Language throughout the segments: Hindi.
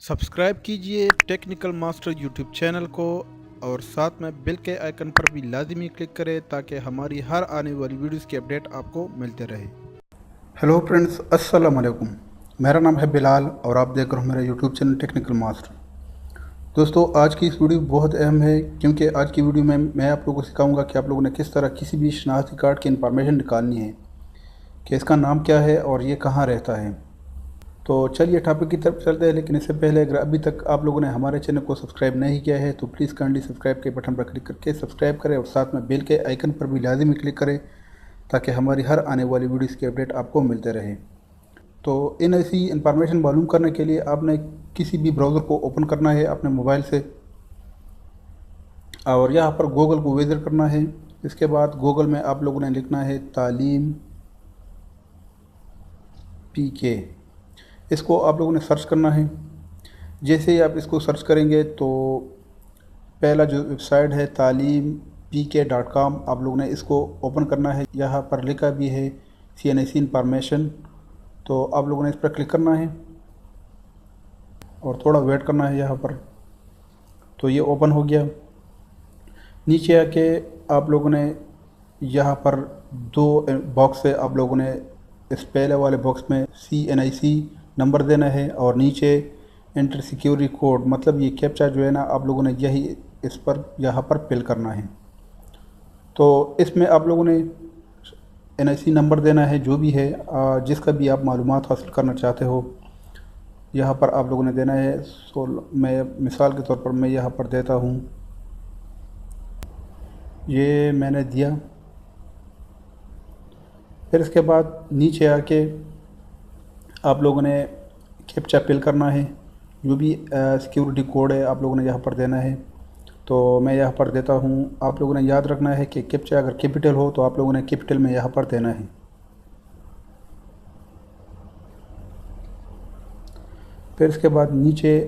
सब्सक्राइब कीजिए टेक्निकल मास्टर यूट्यूब चैनल को और साथ में बेल के आइकन पर भी लाजमी क्लिक करें ताकि हमारी हर आने वाली वीडियोस की अपडेट आपको मिलते रहे। हेलो फ्रेंड्स, अस्सलाम वालेकुम। मेरा नाम है बिलाल और आप देख रहे हो मेरा यूट्यूब चैनल टेक्निकल मास्टर। दोस्तों, आज की इस वीडियो बहुत अहम है क्योंकि आज की वीडियो में मैं आप लोगों को सिखाऊंगा कि आप लोगों ने किस तरह किसी भी शनाख्ती कार्ड की इंफॉर्मेशन निकालनी है कि इसका नाम क्या है और ये कहाँ रहता है। तो चलिए टॉपिक की तरफ चलते हैं, लेकिन इससे पहले अगर अभी तक आप लोगों ने हमारे चैनल को सब्सक्राइब नहीं किया है तो प्लीज़ काइंडली सब्सक्राइब के बटन पर क्लिक करके सब्सक्राइब करें और साथ में बेल के आइकन पर भी लाजमी क्लिक करें ताकि हमारी हर आने वाली वीडियोस की अपडेट आपको मिलते रहे। तो इन ऐसी इंफॉर्मेशन मालूम करने के लिए आपने किसी भी ब्राउज़र को ओपन करना है अपने मोबाइल से और यहाँ पर गूगल को विजिट करना है। इसके बाद गूगल में आप लोगों ने लिखना है तालीम PK। इसको आप लोगों ने सर्च करना है। जैसे ही आप इसको सर्च करेंगे तो पहला जो वेबसाइट है talimPK.com, आप लोगों ने इसको ओपन करना है। यहाँ पर लिखा भी है CNIC इंफॉर्मेशन, तो आप लोगों ने इस पर क्लिक करना है और थोड़ा वेट करना है यहाँ पर। तो ये ओपन हो गया। नीचे आके आप लोगों ने यहाँ पर दो बॉक्स है, आप लोगों ने इस पहले वाले बॉक्स में CNIC नंबर देना है और नीचे एंटर सिक्योरिटी कोड, मतलब ये कैप्चा जो है ना, आप लोगों ने यही इस पर यहाँ पर फिल करना है। तो इसमें आप लोगों ने NIC नंबर देना है जो भी है, जिसका भी आप मालूमात हासिल करना चाहते हो, यहाँ पर आप लोगों ने देना है। सो मैं मिसाल के तौर पर मैं यहाँ पर देता हूँ, ये मैंने दिया। फिर इसके बाद नीचे आके आप लोगों ने कैप्चा फिल करना है, जो भी सिक्योरिटी कोड है आप लोगों ने यहाँ पर देना है। तो मैं यहाँ पर देता हूँ। आप लोगों ने याद रखना है कि कैप्चा अगर कैपिटल हो तो आप लोगों ने कैपिटल में यहाँ पर देना है। फिर इसके बाद नीचे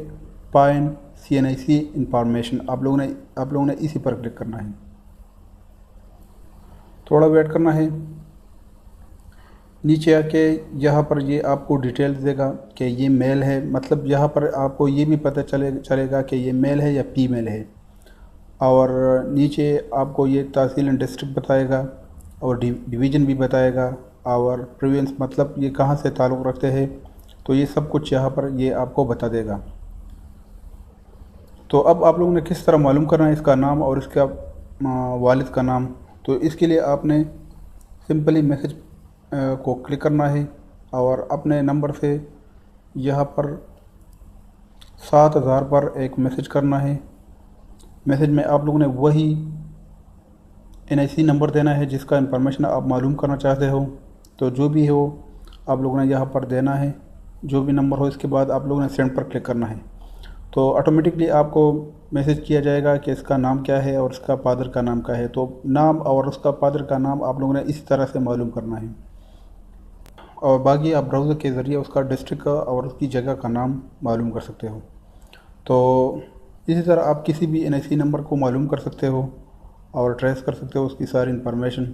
फाइंड CNIC इंफॉर्मेशन, आप लोगों ने इसी पर क्लिक करना है। थोड़ा वेट करना है। नीचे आके यहाँ पर ये आपको डिटेल्स देगा कि ये मेल है, मतलब यहाँ पर आपको ये भी पता चलेगा कि ये मेल है या फीमेल है। और नीचे आपको ये तहसील एंड डिस्ट्रिक्ट बताएगा और डिवीज़न भी बताएगा और प्रोविंस, मतलब ये कहाँ से ताल्लुक़ रखते हैं, तो ये सब कुछ यहाँ पर ये आपको बता देगा। तो अब आप लोगों ने किस तरह मालूम करना है इसका नाम और इसका वालिद का नाम। तो इसके लिए आपने सिंपली मैसेज को क्लिक करना है और अपने नंबर से यहाँ पर 7000 पर एक मैसेज करना है। मैसेज में आप लोगों ने वही NIC नंबर देना है जिसका इंफॉर्मेशन आप मालूम करना चाहते हो। तो जो भी हो आप लोगों ने यहाँ पर देना है, जो भी नंबर हो। इसके बाद आप लोगों ने सेंड पर क्लिक करना है। तो ऑटोमेटिकली आपको मैसेज किया जाएगा कि इसका नाम क्या है और इसका फादर का नाम क्या है। तो नाम और उसका फादर का नाम आप लोगों ने इसी तरह से मालूम करना है और बाकी आप ब्राउज़र के ज़रिए उसका डिस्ट्रिक्ट का और उसकी जगह का नाम मालूम कर सकते हो। तो इसी तरह आप किसी भी NIC नंबर को मालूम कर सकते हो और ट्रेस कर सकते हो उसकी सारी इन्फॉर्मेशन।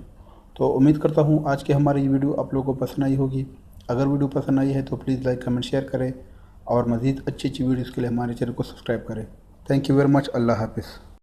तो उम्मीद करता हूँ आज की हमारी ये वीडियो आप लोगों को पसंद आई होगी। अगर वीडियो पसंद आई है तो प्लीज़ लाइक कमेंट शेयर करें और मज़ीद अच्छी वीडियोज़ के लिए हमारे चैनल को सब्सक्राइब करें। Thank you very much. अल्लाह हाफिज़।